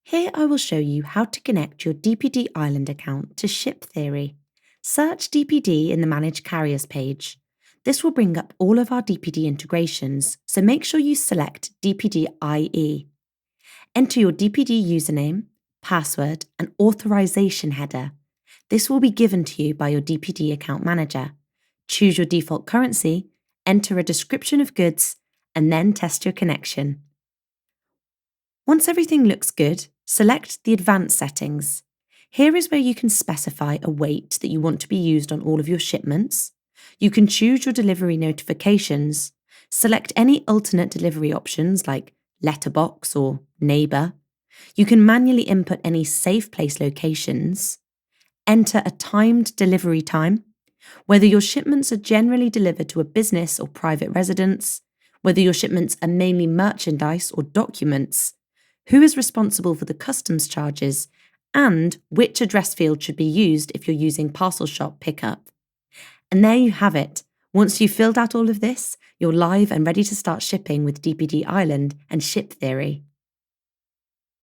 Here I will show you how to connect your DPD Ireland account to Shiptheory. Search DPD in the Manage Carriers page. This will bring up all of our DPD integrations, so make sure you select DPD IE. Enter your DPD username, password, and authorization header. This will be given to you by your DPD account manager. Choose your default currency, enter a description of goods, and then test your connection. Once everything looks good, select the Advanced settings. Here is where you can specify a weight that you want to be used on all of your shipments. You can choose your delivery notifications, select any alternate delivery options like letterbox or neighbour. You can manually input any safe place locations, enter a timed delivery time, whether your shipments are generally delivered to a business or private residence, whether your shipments are mainly merchandise or documents, who is responsible for the customs charges, and which address field should be used if you're using parcel shop pickup. And there you have it. Once you've filled out all of this, you're live and ready to start shipping with DPD Ireland and Shiptheory.